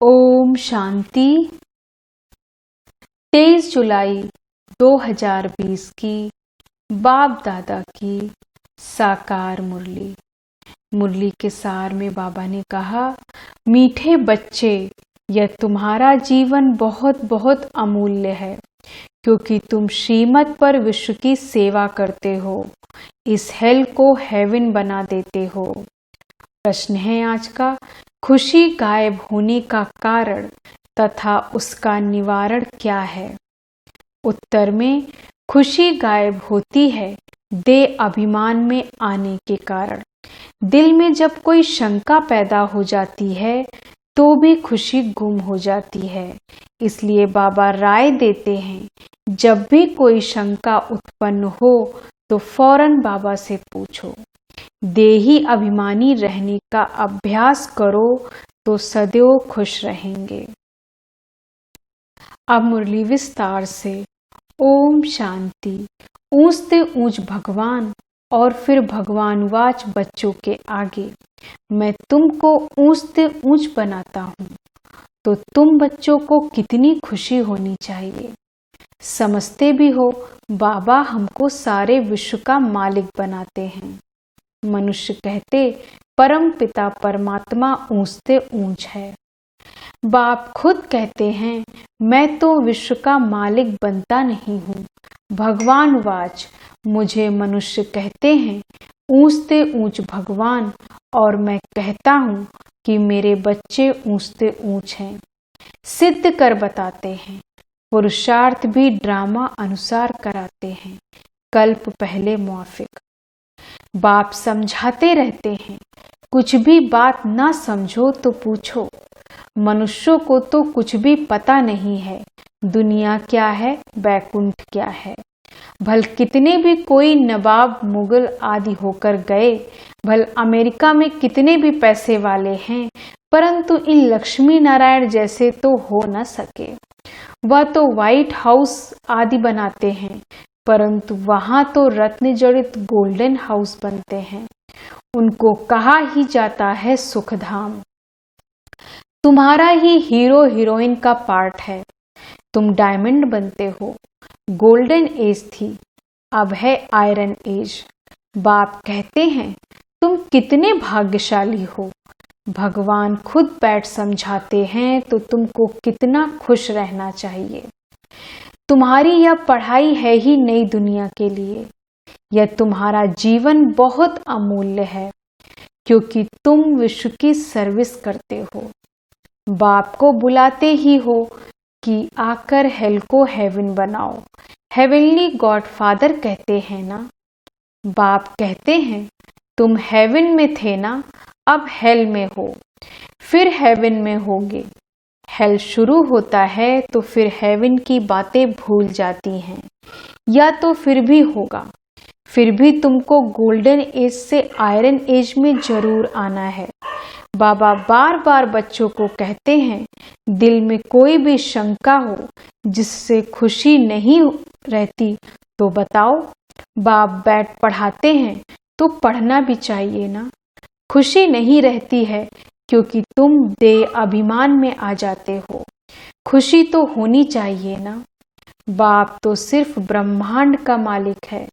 ओम शांति। 23 जुलाई 2020 की बाप दादा की साकार मुरली। मुरली के सार में बाबा ने कहा, मीठे बच्चे, यह तुम्हारा जीवन बहुत बहुत अमूल्य है, क्योंकि तुम श्रीमत पर विश्व की सेवा करते हो, इस हेल को हेवन बना देते हो। प्रश्न है आज का, खुशी गायब होने का कारण तथा उसका निवारण क्या है? उत्तर में, खुशी गायब होती है देह अभिमान में आने के कारण। दिल में जब कोई शंका पैदा हो जाती है तो भी खुशी गुम हो जाती है। इसलिए बाबा राय देते हैं, जब भी कोई शंका उत्पन्न हो तो फौरन बाबा से पूछो। देही अभिमानी रहने का अभ्यास करो तो सदैव खुश रहेंगे। अब मुरली विस्तार से। ओम शांति। ऊंचते ऊंच भगवान और फिर भगवान वाच बच्चों के आगे, मैं तुमको ऊंचते ऊंच बनाता हूँ, तो तुम बच्चों को कितनी खुशी होनी चाहिए। समझते भी हो, बाबा हमको सारे विश्व का मालिक बनाते हैं। मनुष्य कहते परम पिता परमात्मा ऊंचते ऊंच है। बाप खुद कहते हैं, मैं तो विश्व का मालिक बनता नहीं हूँ। भगवान वाच, मुझे मनुष्य कहते हैं ऊंचते ऊंच भगवान, और मैं कहता हूँ कि मेरे बच्चे ऊंचते ऊंच हैं। सिद्ध कर बताते हैं, पुरुषार्थ भी ड्रामा अनुसार कराते हैं, कल्प पहले मुआफिक। बाप समझाते रहते हैं, कुछ भी बात ना समझो तो पूछो। मनुष्यों को तो कुछ भी पता नहीं है, दुनिया क्या है, बैकुंठ क्या है। भल कितने भी कोई नवाब मुगल आदि होकर गए, भल अमेरिका में कितने भी पैसे वाले हैं, परंतु इन लक्ष्मी नारायण जैसे तो हो न सके। वह तो व्हाइट हाउस आदि बनाते हैं, परंतु वहां तो रत्न जड़ित गोल्डन हाउस बनते हैं। उनको कहा ही जाता है सुखधाम। तुम्हारा ही हीरो हीरोइन का पार्ट है, तुम डायमंड बनते हो। गोल्डन एज थी, अब है आयरन एज। बाप कहते हैं, तुम कितने भाग्यशाली हो। भगवान खुद बैठ समझाते हैं तो तुमको कितना खुश रहना चाहिए। तुम्हारी यह पढ़ाई है ही नई दुनिया के लिए। यह तुम्हारा जीवन बहुत अमूल्य है, क्योंकि तुम विश्व की सर्विस करते हो। बाप को बुलाते ही हो कि आकर हेल को हेवन बनाओ। हेवनली गॉड फादर कहते हैं ना। बाप कहते हैं, तुम हेवन में थे ना, अब हेल में हो, फिर हेवन में होगे। हेल शुरू होता है तो फिर हेवन की बातें भूल जाती हैं, या तो फिर भी होगा। फिर भी तुमको गोल्डन एज से आयरन एज में जरूर आना है। बाबा बार बार बच्चों को कहते हैं, दिल में कोई भी शंका हो जिससे खुशी नहीं रहती तो बताओ। बाप बैठ पढ़ाते हैं तो पढ़ना भी चाहिए ना। खुशी नहीं रहती है क्योंकि तुम देह अभिमान में आ जाते हो। खुशी तो होनी चाहिए ना। बाप तो सिर्फ ब्रह्मांड का मालिक है,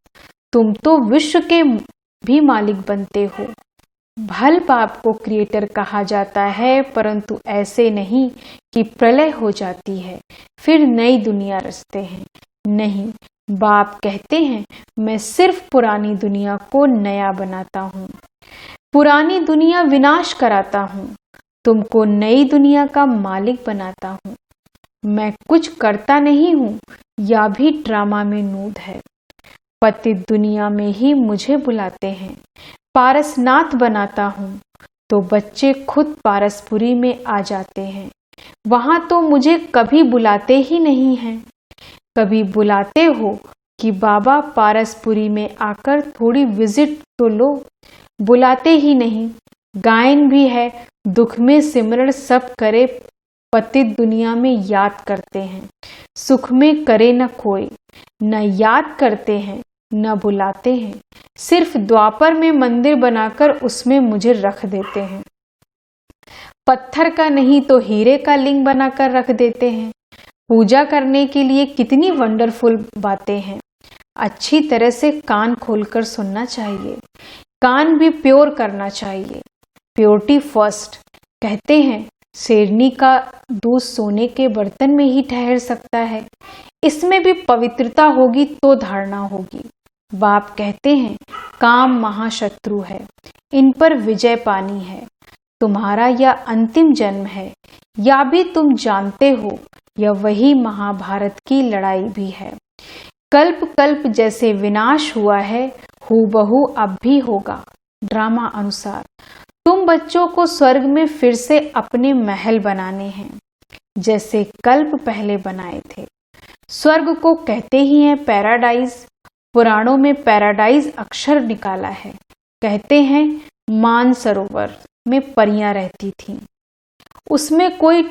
तुम तो विश्व के भी मालिक बनते हो। भल बाप को क्रिएटर कहा जाता है, परंतु ऐसे नहीं कि प्रलय हो जाती है फिर नई दुनिया रचते हैं। नहीं, बाप कहते हैं, मैं सिर्फ पुरानी दुनिया को नया बनाता हूँ, पुरानी दुनिया विनाश कराता हूँ, तुमको नई दुनिया का मालिक बनाता हूँ। मैं कुछ करता नहीं हूँ, या भी ड्रामा में नूद है। पतित दुनिया में ही मुझे बुलाते हैं, पारसनाथ बनाता हूँ, तो बच्चे खुद पारसपुरी में आ जाते हैं। वहां तो मुझे कभी बुलाते ही नहीं हैं। कभी बुलाते हो कि बाबा पारसपुरी में आकर थोड़ी विजिट तो लो, बुलाते ही नहीं। गायन भी है, दुख में सिमरण सब करे, पतित दुनिया में याद करते हैं, सुख में करे न कोई। न याद करते हैं न बुलाते हैं, सिर्फ द्वापर में मंदिर बनाकर उसमें मुझे रख देते हैं। पत्थर का नहीं तो हीरे का लिंग बनाकर रख देते हैं। पूजा करने के लिए कितनी वंडरफुल बातें हैं। अच्छी तरह से कान खोलकर सुनना चाहिए, कान भी प्योर करना चाहिए। Purity first. कहते हैं शेरनी का दूध सोने के बर्तन में ही ठहर सकता है, इसमें भी पवित्रता होगी तो धारणा होगी। बाप कहते हैं काम महाशत्रु है, इन पर विजय पानी है। तुम्हारा यह अंतिम जन्म है, या भी तुम जानते हो यह वही महाभारत की लड़ाई भी है। कल्प कल्प जैसे विनाश हुआ है, हूबहू अब भी होगा। ड्रामा अनुसार तुम बच्चों को स्वर्ग में फिर से अपने महल बनाने हैं, जैसे कल्प पहले बनाए थे। स्वर्ग को कहते ही हैं पैराडाइज। पुराणों में पैराडाइज अक्षर निकाला है। कहते हैं मानसरोवर में परियां रहती थीं, उसमें कोई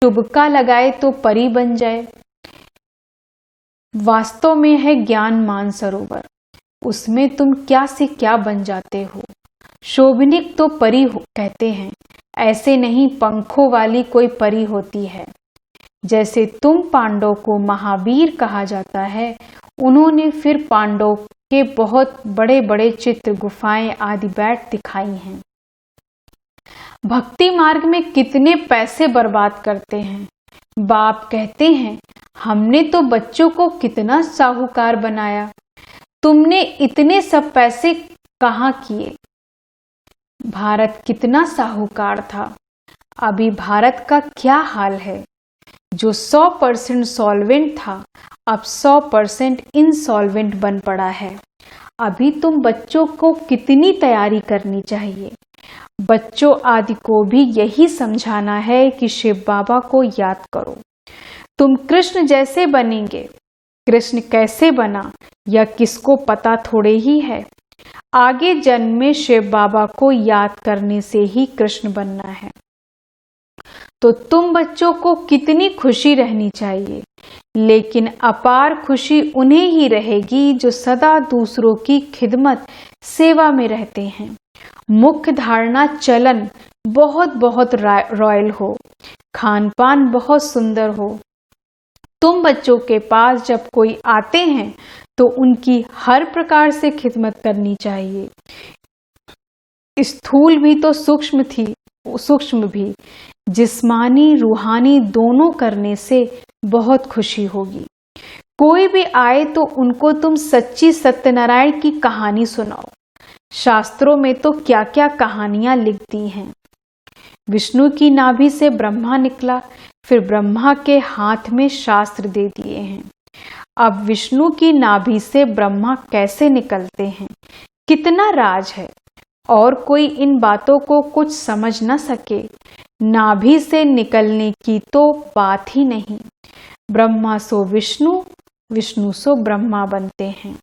टुबका लगाए तो परी बन जाए। वास्तव में है ज्ञान मानसरोवर, उसमें तुम क्या से क्या बन जाते हो। शोभनिक तो परी कहते हैं, ऐसे नहीं पंखों वाली कोई परी होती है। जैसे तुम पांडव को महावीर कहा जाता है, उन्होंने फिर पांडव के बहुत बड़े बड़े चित्र, गुफाएं आदि बैठ दिखाई हैं। भक्ति मार्ग में कितने पैसे बर्बाद करते हैं। बाप कहते हैं हमने तो बच्चों को कितना साहूकार बनाया, तुमने इतने सब पैसे कहाँ किए। भारत कितना साहूकार था, अभी भारत का क्या हाल है। जो 100% सॉल्वेंट था अब 100% इनसॉल्वेंट बन पड़ा है। अभी तुम बच्चों को कितनी तैयारी करनी चाहिए। बच्चों आदि को भी यही समझाना है कि शिव बाबा को याद करो, तुम कृष्ण जैसे बनेंगे। कृष्ण कैसे बना यह किसको पता थोड़े ही है। आगे जन्म में शिव बाबा को याद करने से ही कृष्ण बनना है। तो तुम बच्चों को कितनी खुशी रहनी चाहिए, लेकिन अपार खुशी उन्हें ही रहेगी जो सदा दूसरों की खिदमत सेवा में रहते हैं। मुख्य धारणा चलन बहुत बहुत रॉयल हो, खान पान बहुत सुंदर हो। तुम बच्चों के पास जब कोई आते हैं तो उनकी हर प्रकार से खिदमत करनी चाहिए। स्थूल भी तो सूक्ष्म थी, सूक्ष्म भी, जिस्मानी रूहानी दोनों करने से बहुत खुशी होगी। कोई भी आए तो उनको तुम सच्ची सत्यनारायण की कहानी सुनाओ। शास्त्रों में तो क्या क्या कहानियां लिख दी हैं। विष्णु की नाभि से ब्रह्मा निकला, फिर ब्रह्मा के हाथ में शास्त्र दे दिए हैं। अब विष्णु की नाभि से ब्रह्मा कैसे निकलते हैं, कितना राज है, और कोई इन बातों को कुछ समझ न सके। नाभि से निकलने की तो बात ही नहीं। ब्रह्मा सो विष्णु, विष्णु सो ब्रह्मा बनते हैं।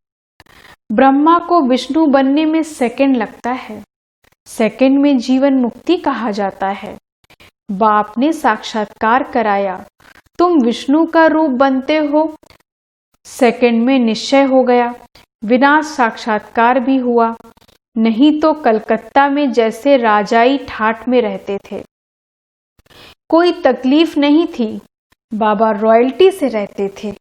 ब्रह्मा को विष्णु बनने में सेकंड लगता है। सेकंड में जीवन मुक्ति कहा जाता है। बाप ने साक्षात्कार कराया, तुम विष्णु का रूप बनते हो। सेकंड में निश्चय हो गया, विनाश साक्षात्कार भी हुआ। नहीं तो कलकत्ता में जैसे राजाई ठाठ में रहते थे, कोई तकलीफ नहीं थी, बाबा रॉयल्टी से रहते थे।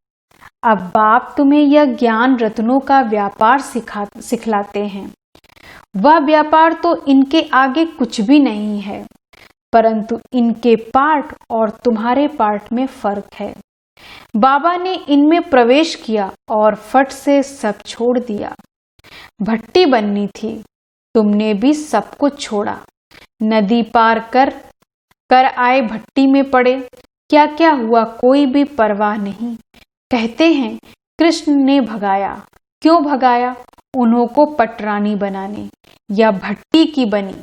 अब बाप तुम्हें यह ज्ञान रत्नों का व्यापार सिखलाते हैं। वह व्यापार तो इनके आगे कुछ भी नहीं है, परंतु इनके पार्ट और तुम्हारे पार्ट में फर्क है। बाबा ने इनमें प्रवेश किया और फट से सब छोड़ दिया। भट्टी बननी थी, तुमने भी सब कुछ छोड़ा। नदी पार कर आए भट्टी में पड़े। क्या क्या हुआ कोई भी परवाह नहीं। कहते हैं कृष्ण ने भगाया। क्यों भगाया? उन्हों को पटरानी बनाने या भट्टी की बनी,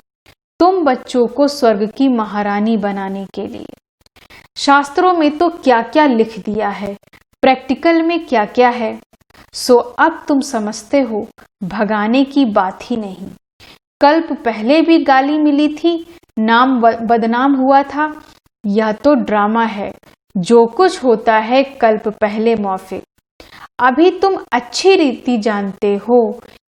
तुम बच्चों को स्वर्ग की महारानी बनाने के लिए। शास्त्रों में तो क्या क्या लिख दिया है, प्रैक्टिकल में क्या क्या है। सो अब तुम समझते हो, भगाने की बात ही नहीं। कल्प पहले भी गाली मिली थी, नाम बदनाम हुआ था। यह तो ड्रामा है। जो कुछ होता है कल्प पहले मौफिक। अभी तुम अच्छी रीति जानते हो,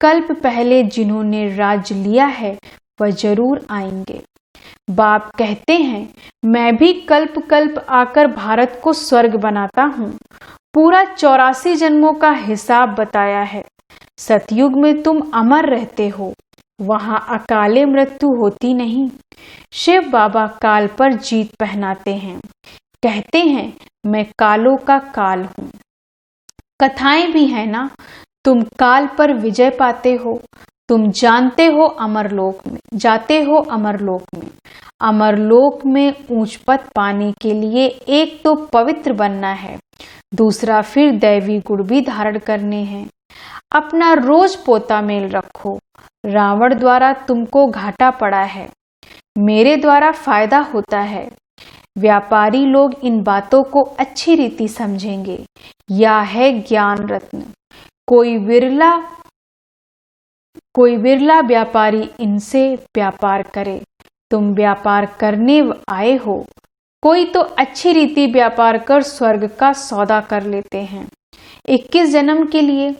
कल्प पहले जिन्होंने राज लिया है वह जरूर आएंगे। बाप कहते हैं, मैं भी कल्प कल्प आकर भारत को स्वर्ग बनाता हूँ। पूरा 84 जन्मों का हिसाब बताया है। सतयुग में तुम अमर रहते हो, वहां अकाले मृत्यु होती नहीं। शिव बाबा काल पर जीत पहनाते हैं, कहते हैं मैं कालों का काल हूँ। कथाएं भी है ना, तुम काल पर विजय पाते हो। तुम जानते हो अमरलोक में जाते हो अमरलोक में। अमरलोक में ऊंच पद पाने के लिए एक तो पवित्र बनना है, दूसरा फिर दैवी गुण भी धारण करने हैं। अपना रोज पोता मेल रखो। रावण द्वारा तुमको घाटा पड़ा है, मेरे द्वारा फायदा होता है। व्यापारी लोग इन बातों को अच्छी रीति समझेंगे। यह है ज्ञान रत्न। कोई विरला व्यापारी इनसे व्यापार करे। तुम व्यापार करने आए हो। कोई तो अच्छी रीति व्यापार कर स्वर्ग का सौदा कर लेते हैं। 21 जन्म के लिए,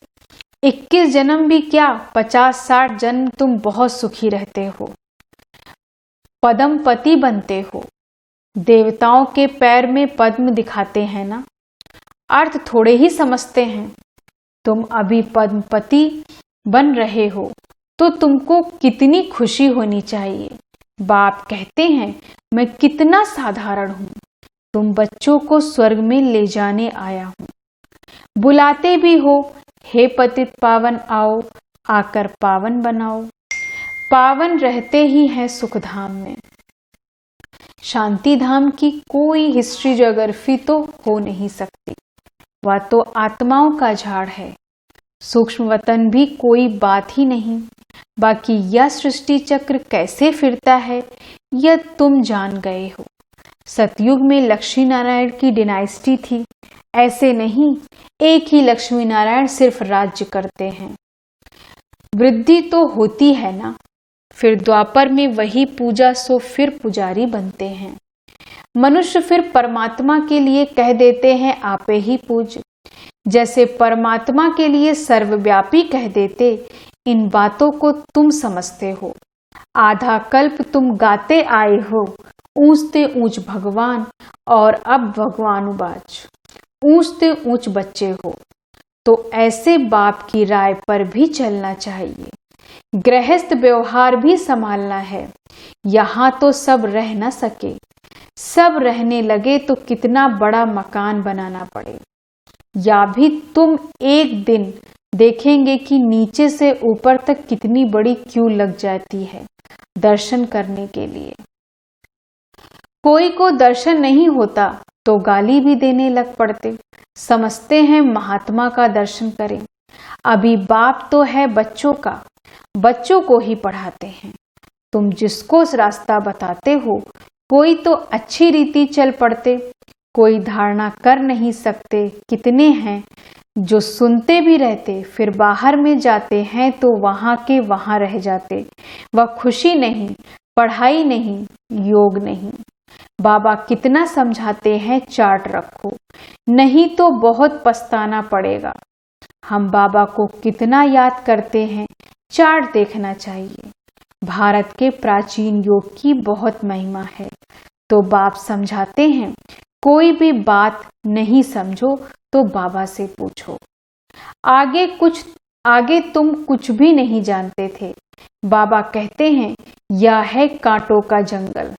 21 जन्म भी क्या, 50-60 जन्म तुम बहुत सुखी रहते हो, पद्मपति बनते हो। देवताओं के पैर में पद्म दिखाते हैं ना, अर्थ थोड़े ही समझते हैं। तुम अभी पद्मपति बन रहे हो तो तुमको कितनी खुशी होनी चाहिए। बाप कहते हैं मैं कितना साधारण हूँ, तुम बच्चों को स्वर्ग में ले जाने आया हूँ। बुलाते भी हो, हे पतित पावन आओ, आकर पावन बनाओ। पावन रहते ही हैं सुखधाम में। शांति धाम की कोई हिस्ट्री ज्योग्राफी तो हो नहीं सकती, वह तो आत्माओं का झाड़ है। सूक्ष्म वतन भी कोई बात ही नहीं। बाकी यह सृष्टि चक्र कैसे फिरता है यह तुम जान गए हो। सतयुग में लक्ष्मी नारायण की डिनाइस्टी थी, ऐसे नहीं, एक ही लक्ष्मी नारायण सिर्फ राज्य करते हैं। वृद्धि तो होती है ना, फिर द्वापर में वही पूजा सो फिर पुजारी बनते हैं। मनुष्य फिर परमात्मा के लिए कह देते हैं आपे ही पूज, जैसे परमात्मा के लिए सर्वव्यापी कह देते। इन बातों को तुम समझते हो। आधा कल्प तुम गाते आए हो, ऊंचते ऊंच भगवान, और अब भगवानुवाच, ऊंचते ऊंच बच्चे हो। तो ऐसे बाप की राय पर भी चलना चाहिए। गृहस्थ व्यवहार भी संभालना है। यहाँ तो सब रह न सके, सब रहने लगे तो कितना बड़ा मकान बनाना पड़े। या भी तुम एक दिन देखेंगे कि नीचे से ऊपर तक कितनी बड़ी क्यू लग जाती है दर्शन करने के लिए। कोई को दर्शन नहीं होता तो गाली भी देने लग पड़ते। समझते हैं महात्मा का दर्शन करें। अभी बाप तो है बच्चों का, बच्चों को ही पढ़ाते हैं। तुम जिसको रास्ता बताते हो, कोई तो अच्छी रीति चल पड़ते, कोई धारणा कर नहीं सकते। कितने हैं जो सुनते भी रहते, फिर बाहर में जाते हैं तो वहां के वहां रह जाते। वह खुशी नहीं, पढ़ाई नहीं, योग नहीं। बाबा कितना समझाते हैं, चार्ट रखो, नहीं तो बहुत पछताना पड़ेगा। हम बाबा को कितना याद करते हैं, चार्ट देखना चाहिए। भारत के प्राचीन योग की बहुत महिमा है। तो बाप समझाते हैं, कोई भी बात नहीं समझो तो बाबा से पूछो। आगे तुम कुछ भी नहीं जानते थे। बाबा कहते हैं यह है कांटों का जंगल,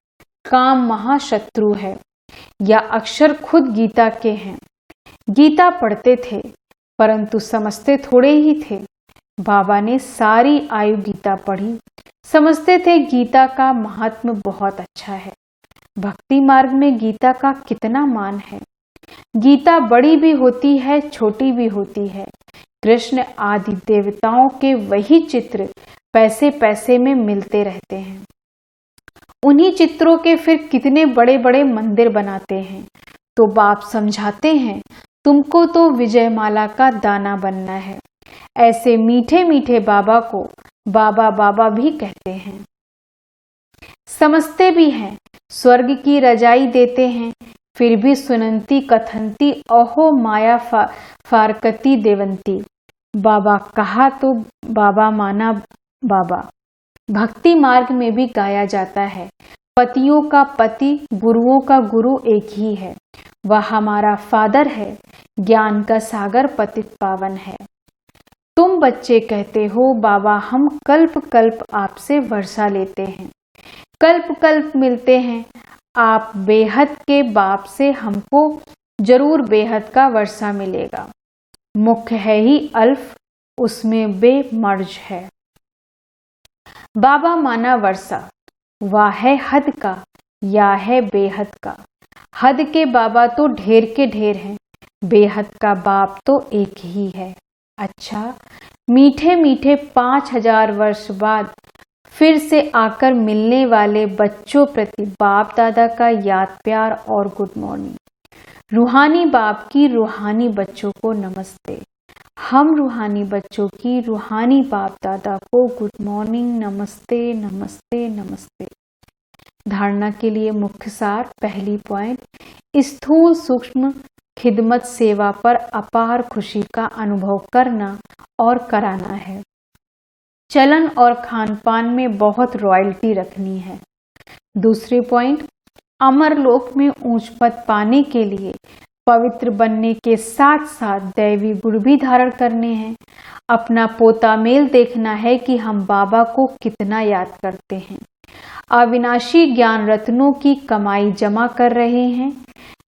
काम महाशत्रु है। यह अक्षर खुद गीता के हैं। गीता पढ़ते थे परंतु समझते थोड़े ही थे। बाबा ने सारी आयु गीता पढ़ी, समझते थे गीता का महात्म्य बहुत अच्छा है। भक्ति मार्ग में गीता का कितना मान है। गीता बड़ी भी होती है, छोटी भी होती है। कृष्ण आदि देवताओं के वही चित्र पैसे पैसे में मिलते रहते हैं। उन्हीं चित्रों के फिर कितने बड़े बड़े मंदिर बनाते हैं। तो बाप समझाते हैं, तुमको तो विजयमाला का दाना बनना है। ऐसे मीठे मीठे बाबा को बाबा बाबा भी कहते हैं। समझते भी हैं, स्वर्ग की रजाई देते हैं, फिर भी सुनंती कथंती अहो माया फारकती देवंती। बाबा कहा तो बाबा माना बाबा। भक्ति मार्ग में भी गाया जाता है, पतियों का पति, गुरुओं का गुरु एक ही है। वह हमारा फादर है, ज्ञान का सागर पतित पावन है। तुम बच्चे कहते हो बाबा हम कल्प कल्प आपसे वर्षा लेते हैं, कल्प कल्प मिलते हैं। आप बेहद के बाप से हमको जरूर बेहद का वर्षा मिलेगा। मुख्य है ही अल्फ, उसमें बे मर्ज है। बाबा माना वर्षा, वाह है हद का या है बेहद का। हद के बाबा तो ढेर के ढेर हैं, बेहद का बाप तो एक ही है। अच्छा, मीठे मीठे 5000 वर्ष बाद फिर से आकर मिलने वाले बच्चों प्रति बाप दादा का याद प्यार और गुड मॉर्निंग। रूहानी बाप की रूहानी बच्चों को नमस्ते। हम रूहानी बच्चों की रूहानी बाप दादा को गुड मॉर्निंग, नमस्ते नमस्ते नमस्ते। धारणा के लिए मुख्य सार, पहली पॉइंट, स्थूल सूक्ष्म खिदमत सेवा पर अपार खुशी का अनुभव करना और कराना है। चलन और खान पान में बहुत रॉयल्टी रखनी है। दूसरी पॉइंट, अमरलोक में ऊंच पद पाने के लिए पवित्र बनने के साथ साथ दैवी गुण भी धारण करने हैं। अपना पोता मेल देखना है कि हम बाबा को कितना याद करते हैं। अविनाशी ज्ञान रत्नों की कमाई जमा कर रहे हैं।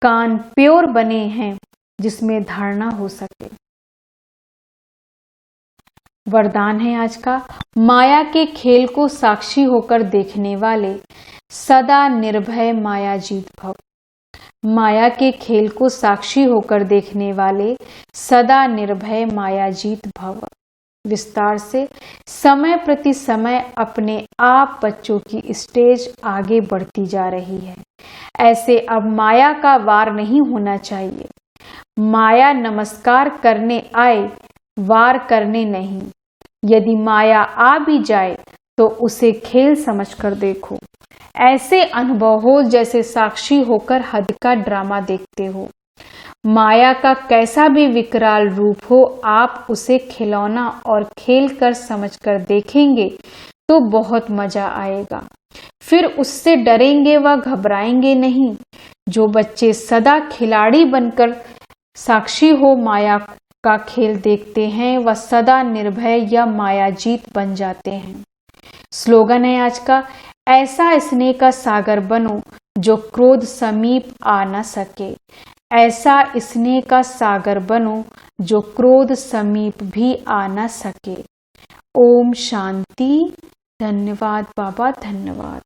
कान प्योर बने हैं जिसमें धारणा हो सके। वरदान है आज का, माया के खेल को साक्षी होकर देखने वाले सदा निर्भय माया जीत भव। माया के खेल को साक्षी होकर देखने वाले सदा निर्भय माया जीत भव। विस्तार से, समय प्रति समय अपने आप बच्चों की स्टेज आगे बढ़ती जा रही है। ऐसे अब माया का वार नहीं होना चाहिए। माया नमस्कार करने आए, वार करने नहीं। यदि माया आ भी जाए तो उसे खेल समझकर देखो। ऐसे अनुभव हो जैसे साक्षी होकर हद का ड्रामा देखते हो। माया का कैसा भी विकराल रूप हो, आप उसे खिलौना और खेल कर समझकर देखेंगे तो बहुत मजा आएगा। फिर उससे डरेंगे व घबराएंगे नहीं। जो बच्चे सदा खिलाड़ी बनकर साक्षी हो माया का खेल देखते हैं, वह सदा निर्भय या माया जीत बन जाते हैं। स्लोगन है आज का, ऐसा स्नेह का सागर बनो जो क्रोध समीप आ न सके। ऐसा स्नेह का सागर बनो जो क्रोध समीप भी आ न सके। ओम शांति। धन्यवाद बाबा, धन्यवाद।